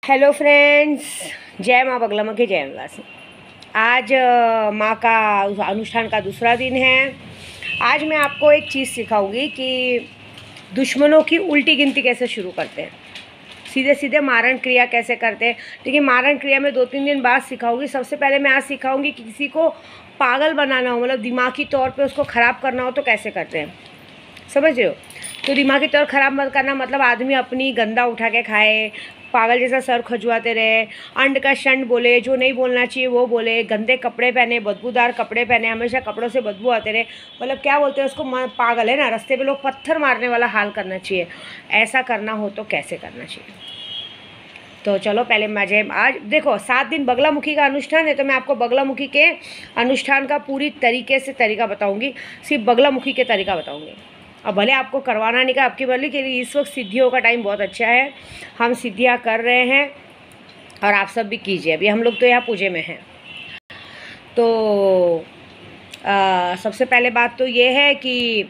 Hello friends, जय माँ बगला माँ की जय निवासी। आज माँ का अनुष्ठान का दूसरा दिन है। आज मैं आपको एक चीज़ सिखाऊंगी कि दुश्मनों की उल्टी गिनती कैसे शुरू करते हैं, सीधे सीधे मारण क्रिया कैसे करते हैं। लेकिन मारण क्रिया में 2-3 दिन बाद सिखाऊंगी। सबसे पहले मैं आज सिखाऊंगी कि किसी को पागल बनाना हो, मतलब दिमागी तौर पे उसको ख़राब करना हो तो कैसे करते हैं, समझ रहे हो। तो दिमागी तौर ख़राब मत करना, मतलब आदमी अपनी गंदा उठा के खाए, पागल जैसा सर खजुआते रहे, अंड का शंड बोले, जो नहीं बोलना चाहिए वो बोले, गंदे कपड़े पहने, बदबूदार कपड़े पहने, हमेशा कपड़ों से बदबू आते रहे, मतलब क्या बोलते हैं उसको, पागल है ना। रास्ते पे लोग पत्थर मारने वाला हाल करना चाहिए। ऐसा करना हो तो कैसे करना चाहिए। तो चलो पहले मजे। आज देखो 7 दिन बगलामुखी का अनुष्ठान है, तो मैं आपको बगलामुखी के अनुष्ठान का पूरी तरीके से तरीका बताऊँगी, सिर्फ बगलामुखी के तरीका बताऊँगी। अब भले आपको करवाना नहीं का, आपकी भले के लिए इस वक्त सिद्धियों का टाइम बहुत अच्छा है, हम सिद्धियाँ कर रहे हैं और आप सब भी कीजिए। अभी हम लोग तो यहाँ पूजे में हैं। तो सबसे पहले बात तो ये है कि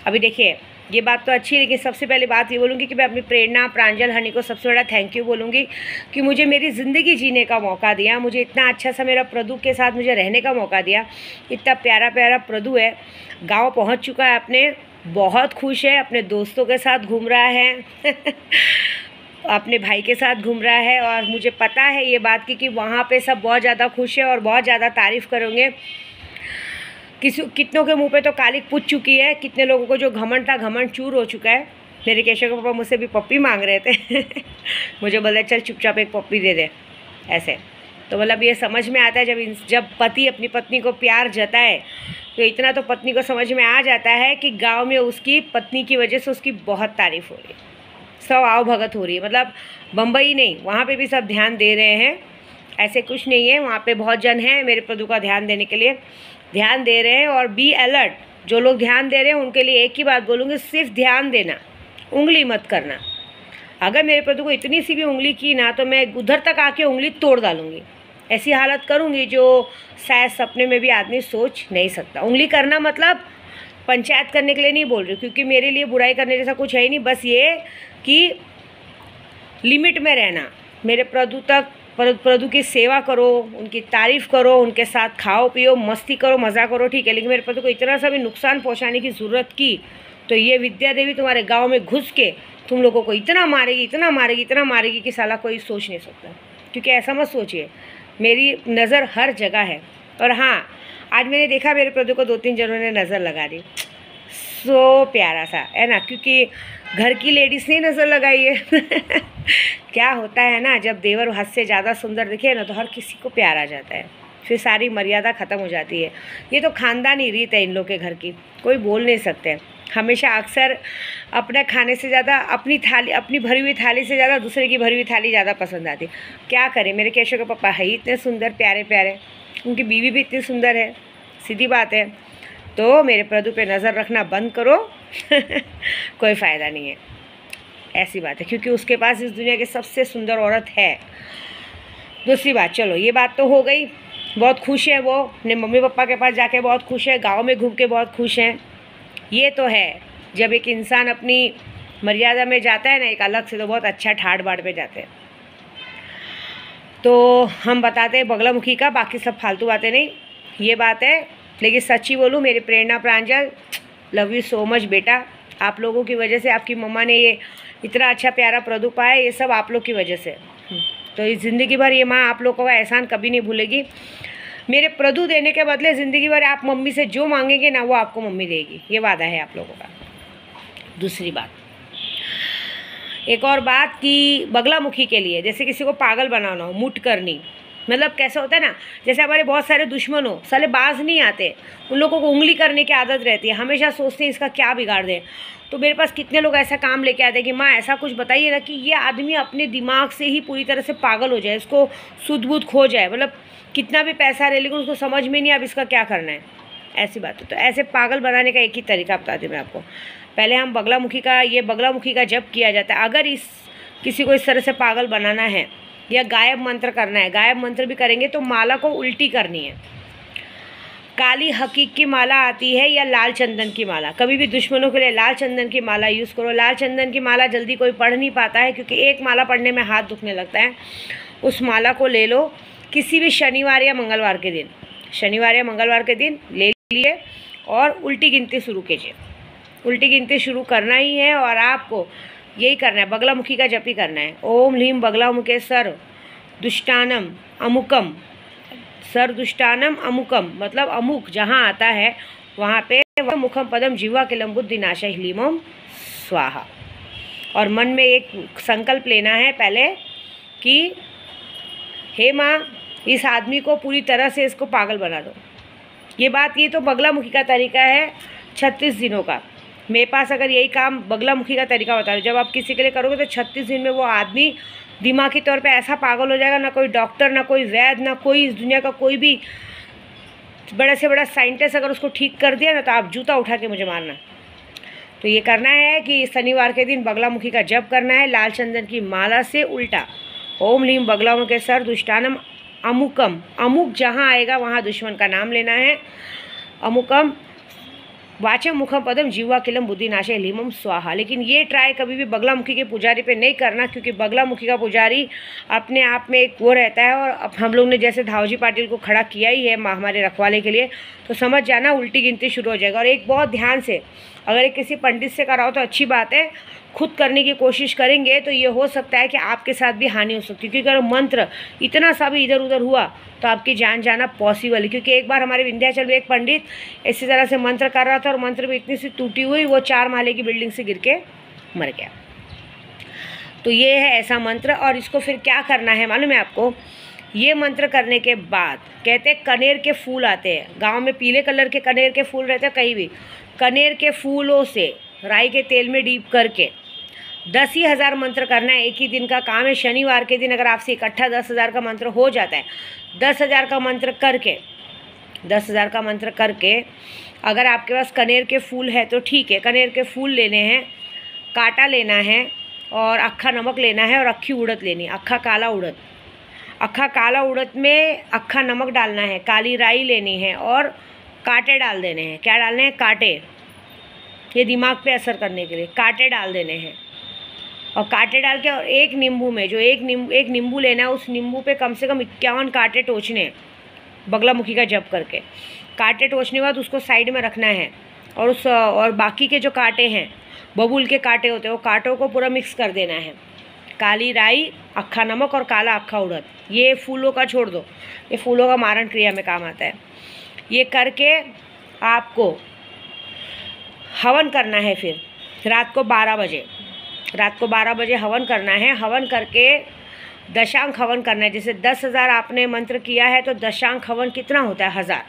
अभी देखिए, ये बात तो अच्छी है, लेकिन सबसे पहले बात ये बोलूँगी कि मैं अपनी प्रेरणा प्रांजल हनी को सबसे बड़ा थैंक यू बोलूँगी कि मुझे मेरी ज़िंदगी जीने का मौका दिया, मुझे इतना अच्छा सा मेरा प्रदू के साथ मुझे रहने का मौका दिया। इतना प्यारा प्यारा प्रदू है, गाँव पहुँच चुका है, अपने बहुत खुश है, अपने दोस्तों के साथ घूम रहा है अपने भाई के साथ घूम रहा है। और मुझे पता है ये बात की कि वहाँ पे सब बहुत ज़्यादा खुश है और बहुत ज़्यादा तारीफ़ करेंगे। कितनों के मुंह पे तो कालिक पूछ चुकी है, कितने लोगों को जो घमंड था घमंड चूर हो चुका है। मेरे केशव के पापा मुझसे भी पप्पी मांग रहे थे मुझे बोला चल चुपचाप एक पप्पी दे दे, ऐसे। तो मतलब ये समझ में आता है जब पति अपनी पत्नी को प्यार जताए, तो इतना तो पत्नी को समझ में आ जाता है कि गांव में उसकी पत्नी की वजह से उसकी बहुत तारीफ़ हो रही है, सब आओ भगत हो रही है। मतलब बम्बई नहीं, वहाँ पे भी सब ध्यान दे रहे हैं, ऐसे कुछ नहीं है। वहाँ पे बहुत जन हैं मेरे प्रदू का ध्यान देने के लिए, ध्यान दे रहे हैं। और बी अलर्ट, जो लोग ध्यान दे रहे हैं उनके लिए एक ही बात बोलूँगी, सिर्फ ध्यान देना, उंगली मत करना। अगर मेरे प्रदू को इतनी सी भी उंगली की ना, तो मैं उधर तक आके उंगली तोड़ डालूँगी। ऐसी हालत करूँगी जो शायद सपने में भी आदमी सोच नहीं सकता। उंगली करना मतलब पंचायत करने के लिए नहीं बोल रही, क्योंकि मेरे लिए बुराई करने जैसा कुछ है ही नहीं। बस ये कि लिमिट में रहना, मेरे प्रदू की सेवा करो, उनकी तारीफ़ करो, उनके साथ खाओ पियो, मस्ती करो, मज़ा करो, ठीक है। लेकिन मेरे प्रदू को इतना सा भी नुकसान पहुंचाने की ज़रूरत की तो ये विद्या देवी तुम्हारे गांव में घुस के तुम लोगों को इतना मारेगी, इतना मारेगी, इतना मारेगी कि साला कोई सोच नहीं सकता। क्योंकि ऐसा मत सोचिए, मेरी नज़र हर जगह है। और हाँ, आज मैंने देखा मेरे प्रदू को 2-3 जनों ने नज़र लगा दी, सो प्यारा सा है ना, क्योंकि घर की लेडीज़ ने नज़र लगाई है क्या होता है ना, जब देवर हद से ज़्यादा सुंदर दिखे ना तो हर किसी को प्यार आ जाता है, फिर सारी मर्यादा ख़त्म हो जाती है। ये तो ख़ानदानी रीत है इन लोग के घर की, कोई बोल नहीं सकते। हमेशा अक्सर अपने खाने से ज़्यादा अपनी थाली, अपनी भरी हुई थाली से ज़्यादा दूसरे की भरी हुई थाली ज़्यादा पसंद आती। क्या करें, मेरे केशव के पापा है इतने सुंदर प्यारे प्यारे, उनकी बीवी भी इतनी सुंदर है, सीधी बात है। तो मेरे प्रदू पे नज़र रखना बंद करो कोई फ़ायदा नहीं है, ऐसी बात है, क्योंकि उसके पास इस दुनिया की सबसे सुंदर औरत है। दूसरी बात, चलो ये बात तो हो गई, बहुत खुश है वो, अपने मम्मी पापा के पास जाके बहुत खुश है, गांव में घूम के बहुत खुश हैं। ये तो है, जब एक इंसान अपनी मर्यादा में जाता है ना एक अलग से, तो बहुत अच्छा ठाड़ बाड़ पे जाते हैं। तो हम बताते हैं बगलामुखी का, बाकी सब फालतू बातें नहीं, ये बात है। लेकिन सच्ची बोलूँ, मेरी प्रेरणा प्रांजल, लव यू सो मच बेटा। आप लोगों की वजह से आपकी मम्मा ने ये इतना अच्छा प्यारा प्रदू पाया, ये सब आप लोग की वजह से। तो इस ज़िंदगी भर ये माँ आप लोगों का एहसान कभी नहीं भूलेगी। मेरे प्रदू देने के बदले ज़िंदगी भर आप मम्मी से जो मांगेंगे ना वो आपको मम्मी देगी, ये वादा है आप लोगों का। दूसरी बात, एक और बात कि बगलामुखी के लिए जैसे किसी को पागल बनाना हो, मुठ करनी, मतलब कैसा होता है ना, जैसे हमारे बहुत सारे दुश्मन हो, साले बाज नहीं आते, उन लोगों को उंगली करने की आदत रहती है, हमेशा सोचते हैं इसका क्या बिगाड़ दें। तो मेरे पास कितने लोग ऐसा काम लेके आते हैं कि माँ ऐसा कुछ बताइए ना कि ये आदमी अपने दिमाग से ही पूरी तरह से पागल हो जाए, इसको सुध बुध खो जाए, मतलब कितना भी पैसा रहे लेकिन उसको समझ में नहीं अब इसका क्या करना है, ऐसी बात है। तो ऐसे पागल बनाने का एक ही तरीका बताती हूँ मैं आपको। पहले हम बगलामुखी का जप किया जाता है। अगर किसी को इस तरह से पागल बनाना है या गायब मंत्र करना है, गायब मंत्र भी करेंगे तो माला को उल्टी करनी है। काली हकीक की माला आती है या लाल चंदन की माला। कभी भी दुश्मनों के लिए लाल चंदन की माला यूज़ करो। लाल चंदन की माला जल्दी कोई पढ़ नहीं पाता है क्योंकि एक माला पढ़ने में हाथ दुखने लगता है। उस माला को ले लो किसी भी शनिवार या मंगलवार के दिन, शनिवार या मंगलवार के दिन ले लिए और उल्टी गिनती शुरू कीजिए। उल्टी गिनती शुरू करना ही है और आपको यही करना है, बगलामुखी का जप ही करना है। ओम ह्लीम बगलामुखे सर दुष्टानम अमुकम, सर दुष्टानम अमुकम मतलब अमुक जहाँ आता है वहाँ पे वह मुखम पदम जीवा किलम बुद्धि नाशा ह्लीमोम स्वाहा। और मन में एक संकल्प लेना है पहले कि हे माँ, इस आदमी को पूरी तरह से इसको पागल बना दो। ये तो बगलामुखी का तरीका है 36 दिनों का। मेरे पास अगर यही काम बगलामुखी का तरीका बता रहा हूँ, जब आप किसी के लिए करोगे तो 36 दिन में वो आदमी दिमागी तौर पे ऐसा पागल हो जाएगा, ना कोई डॉक्टर, ना कोई वैद्य, ना कोई इस दुनिया का कोई भी बड़ा से बड़ा साइंटिस्ट अगर उसको ठीक कर दिया ना तो आप जूता उठा के मुझे मारना। तो ये करना है कि शनिवार के दिन बगलामुखी का जप करना है लाल चंदन की माला से उल्टा। ओम ह्लीम बगलामुखे सर दुष्टानम अमुकम, अमुक जहाँ आएगा वहाँ दुश्मन का नाम लेना है। अमुकम वाचम मुखम पदम जीवा किलम बुद्धि नाशे लीमम स्वाहा। लेकिन ये ट्राई कभी भी बगलामुखी के पुजारी पे नहीं करना क्योंकि बगलामुखी का पुजारी अपने आप में एक वो रहता है। और अब हम लोग ने जैसे धावजी पाटिल को खड़ा किया ही है हमारे रखवाले के लिए, तो समझ जाना उल्टी गिनती शुरू हो जाएगा। और एक बहुत ध्यान से, अगर एक किसी पंडित से कराओ तो अच्छी बात है, खुद करने की कोशिश करेंगे तो ये हो सकता है कि आपके साथ भी हानि हो सकती है। क्योंकि अगर मंत्र इतना सा भी इधर उधर हुआ तो आपकी जान जाना पॉसिबल है। क्योंकि एक बार हमारे विंध्याचल में एक पंडित इसी तरह से मंत्र कर रहा था और मंत्र में इतनी सी टूटी हुई वो 4 माले की बिल्डिंग से गिर के मर गया। तो ये है ऐसा मंत्र। और इसको फिर क्या करना है मालूम है आपको? ये मंत्र करने के बाद कहते हैं कनेर के फूल आते हैं गाँव में, पीले कलर के कनेर के फूल रहते हैं कहीं भी। कनेर के फूलों से राई के तेल में डीप करके 10,000 मंत्र करना है। एक ही दिन का काम है। शनिवार के दिन अगर आपसे इकट्ठा 10,000 का मंत्र हो जाता है, 10,000 का मंत्र करके 10,000 का मंत्र करके अगर आपके पास कनेर के फूल है तो ठीक है। कनेर के फूल लेने हैं, कांटा लेना है और अक्खा नमक लेना है और अक्खी उड़द लेनी है, अक्खा काला उड़द। अक्खा काला उड़द में अक्खा नमक डालना है, काली राई लेनी है और कांटे डाल देने हैं। क्या डालने हैं? कांटे। ये दिमाग पे असर करने के लिए कांटे डाल देने हैं। और कांटे डाल के और एक नींबू में जो एक नींबू लेना है, उस नींबू पे कम से कम 51 कांटे टोचने हैं बगलामुखी का जप करके। कांटे टोचने के बाद उसको साइड में रखना है और बाकी के जो कांटे हैं, बबूल के कांटे होते हैं, वो कांटों को पूरा मिक्स कर देना है। काली राई, अक्खा नमक और काला अक्खा उड़द। ये फूलों का छोड़ दो, ये फूलों का मारण क्रिया में काम आता है। ये करके आपको हवन करना है। फिर रात को 12 बजे हवन करना है। हवन करके दशांक हवन करना है। जैसे 10,000 आपने मंत्र किया है तो दशांक हवन कितना होता है?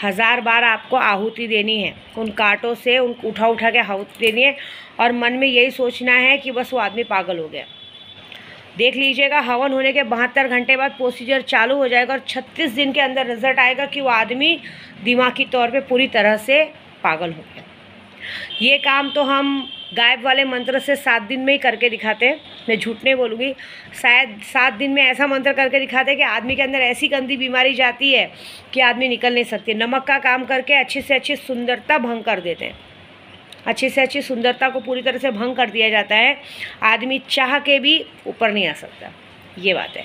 1000 बार आपको आहुति देनी है। उन कांटों से उठा के आहुति देनी है और मन में यही सोचना है कि बस वो आदमी पागल हो गया। देख लीजिएगा हवन होने के 72 घंटे बाद प्रोसीजर चालू हो जाएगा और 36 दिन के अंदर रिजल्ट आएगा कि वो आदमी दिमागी तौर पे पूरी तरह से पागल हो गया। ये काम तो हम गायब वाले मंत्र से 7 दिन में ही करके दिखाते हैं। मैं झूठ नहीं बोलूँगी, शायद 7 दिन में ऐसा मंत्र करके दिखाते हैं कि आदमी के अंदर ऐसी गंदी बीमारी जाती है कि आदमी निकल नहीं सकती। नमक का काम करके अच्छी से अच्छी सुंदरता भंग कर देते हैं। अच्छी से अच्छी सुंदरता को पूरी तरह से भंग कर दिया जाता है। आदमी चाह के भी ऊपर नहीं आ सकता। ये बात है,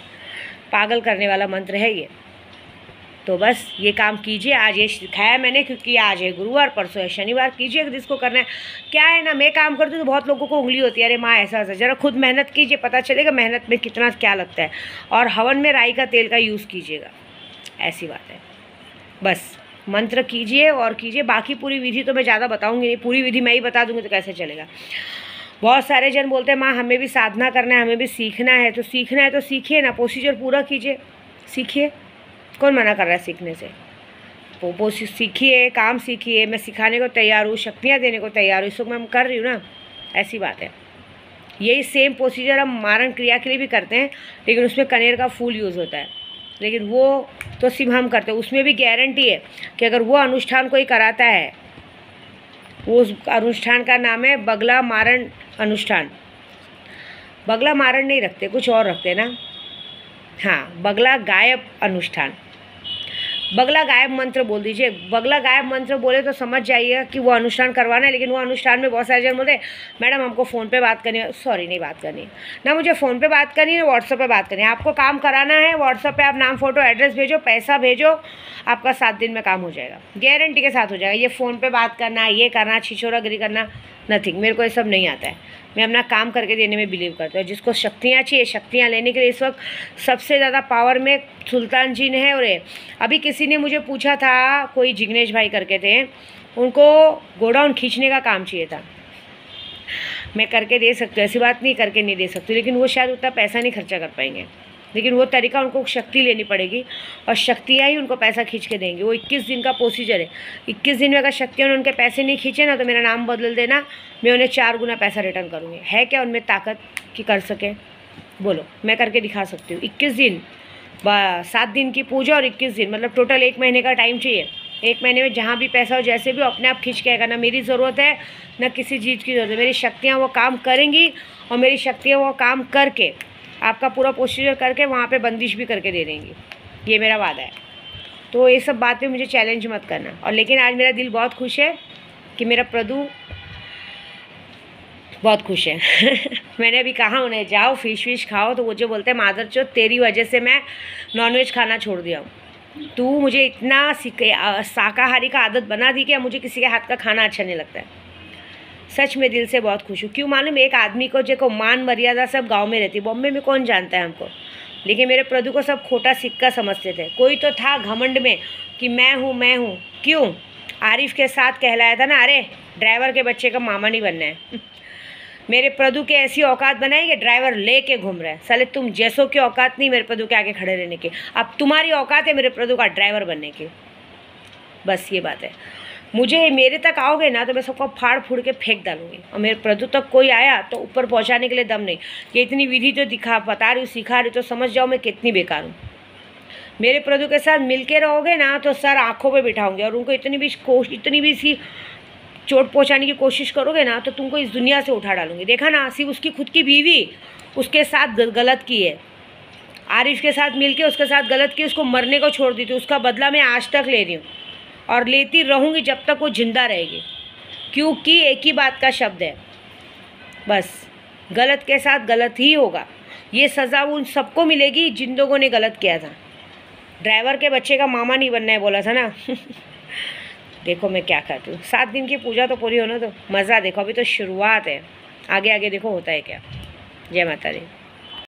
पागल करने वाला मंत्र है ये। तो बस ये काम कीजिए। आज ये सिखाया मैंने क्योंकि आज है गुरुवार, परसों है शनिवार। कीजिए जिसको करना है। क्या है ना, मैं काम करती हूँ तो बहुत लोगों को उंगली होती है, अरे माँ ऐसा ऐसा। ज़रा खुद मेहनत कीजिए, पता चलेगा मेहनत में कितना क्या लगता है। और हवन में राई का तेल का यूज़ कीजिएगा, ऐसी बात है। बस मंत्र कीजिए और कीजिए। बाकी पूरी विधि तो मैं ज़्यादा बताऊँगी नहीं, पूरी विधि मैं ही बता दूँगी तो कैसे चलेगा। बहुत सारे जन बोलते हैं माँ हमें भी साधना करना है, हमें भी सीखना है। तो सीखना है तो सीखिए ना, प्रोसीजर पूरा कीजिए, सीखिए। कौन मना कर रहा है सीखने से? वो सीखिए, काम सीखिए। मैं सिखाने को तैयार हूँ, शक्तियाँ देने को तैयार हूँ, इसको मैं कर रही हूँ ना, ऐसी बात है। यही सेम प्रोसीजर हम मारण क्रिया के लिए भी करते हैं, लेकिन उसमें कनेर का फूल यूज़ होता है। लेकिन वो तो सिर्फ हम करते हैं, उसमें भी गारंटी है कि अगर वो अनुष्ठान कोई कराता है, वो उस अनुष्ठान का नाम है बगला मारण अनुष्ठान। बगला मारण नहीं रखते, कुछ और रखते ना, हाँ, बगला गायब अनुष्ठान। बगला गायब मंत्र बोल दीजिए। बगला गायब मंत्र बोले तो समझ जाइएगा कि वो अनुष्ठान करवाना है। लेकिन वो अनुष्ठान में बहुत सारे जन बोलते हैं मैडम हमको फ़ोन पे बात करनी है। सॉरी, नहीं बात करनी ना, मुझे फ़ोन पे बात करनी है, व्हाट्सएप पे बात करनी है। आपको काम कराना है, व्हाट्सएप पे आप नाम, फ़ोटो, एड्रेस भेजो, पैसा भेजो, आपका 7 दिन में काम हो जाएगा, गारंटी के साथ हो जाएगा। ये फ़ोन पर बात करना, ये करना, छिछोरागिरी करना, नथिंग। मेरे को ये सब नहीं आता है। मैं अपना काम करके देने में बिलीव करता हूँ। जिसको शक्तियाँ चाहिए, शक्तियाँ लेने के लिए इस वक्त सबसे ज़्यादा पावर में सुल्तान जी ने है। और अभी किसी ने मुझे पूछा था, कोई जिग्नेश भाई करके थे, उनको गोडाउन खींचने का काम चाहिए था। मैं करके दे सकती हूँ, ऐसी बात नहीं करके नहीं दे सकती, लेकिन वो शायद उतना पैसा नहीं खर्चा कर पाएंगे। लेकिन वो तरीका उनको शक्ति लेनी पड़ेगी और शक्तियाँ ही उनको पैसा खींच के देंगी। वो 21 दिन का प्रोसीजर है। 21 दिन में अगर शक्तियों ने उनके पैसे नहीं खींचे ना, तो मेरा नाम बदल देना, मैं उन्हें 4 गुना पैसा रिटर्न करूँगी। है क्या उनमें ताकत कि कर सके? बोलो, मैं करके दिखा सकती हूँ। 21 दिन, 7 दिन की पूजा और 21 दिन, मतलब टोटल 1 महीने का टाइम चाहिए। 1 महीने में जहाँ भी पैसा हो, जैसे भी हो, अपने आप खींच के आएगा। ना मेरी ज़रूरत है, ना किसी चीज़ की ज़रूरत है। मेरी शक्तियाँ वो काम करेंगी और मेरी शक्तियाँ वो काम करके, आपका पूरा प्रोसीजर करके वहाँ पे बंदिश भी करके दे देंगी। ये मेरा वादा है। तो ये सब बातें मुझे चैलेंज मत करना। और लेकिन आज मेरा दिल बहुत खुश है कि मेरा प्रदू बहुत खुश है। मैंने अभी कहा उन्हें जाओ फिश खाओ, तो मुझे बोलते हैं मादरचोद तेरी वजह से मैं नॉनवेज खाना छोड़ दिया हूँ। तू मुझे इतना शाकाहारी का आदत बना दी कि अब मुझे किसी के हाथ का खाना अच्छा नहीं लगता है। सच में दिल से बहुत खुश हूँ। क्यों मालूम? एक आदमी को जो मान मर्यादा सब गांव में रहती, बॉम्बे में कौन जानता है हमको। लेकिन मेरे प्रदू को सब खोटा सिक्का समझते थे। कोई तो था घमंड में कि मैं हूँ। क्यों? आरिफ के साथ कहलाया था ना, अरे ड्राइवर के बच्चे का मामा नहीं बनना है। मेरे प्रदू के ऐसी औकात बनाई कि ड्राइवर ले के घूम रहा है। साले तुम जैसों की औकात नहीं मेरे प्रदू के आगे खड़े रहने की। अब तुम्हारी औकात है मेरे प्रदू का ड्राइवर बनने की। बस ये बात है। मुझे मेरे तक आओगे ना तो मैं सबको फाड़ फूड़ के फेंक डालूंगी। और मेरे प्रदू तक कोई आया तो ऊपर पहुंचाने के लिए दम नहीं कि इतनी विधि तो बता रही हूँ, सिखा रही, तो समझ जाओ मैं कितनी बेकार हूँ। मेरे प्रदू के साथ मिलके रहोगे ना तो सर आँखों पे बिठाऊंगे और उनको इतनी भी सी चोट पहुँचाने की कोशिश करोगे ना तो तुमको इस दुनिया से उठा डालूंगी। देखा ना, सिर्फ उसकी खुद की बीवी उसके साथ गलत की है। आरिफ के साथ मिलके उसके साथ गलत की, उसको मरने को छोड़ दी थी। उसका बदला मैं आज तक ले रही हूँ और लेती रहूँगी जब तक वो जिंदा रहेगी। क्योंकि एक ही बात का शब्द है, बस गलत के साथ गलत ही होगा। ये सज़ा उन सबको मिलेगी जिन लोगों ने गलत किया था। ड्राइवर के बच्चे का मामा नहीं बनना है बोला था ना। देखो मैं क्या करती हूँ। 7 दिन की पूजा तो पूरी होने दो, मज़ा देखो, अभी तो शुरुआत है। आगे आगे देखो होता है क्या। जय माता दी।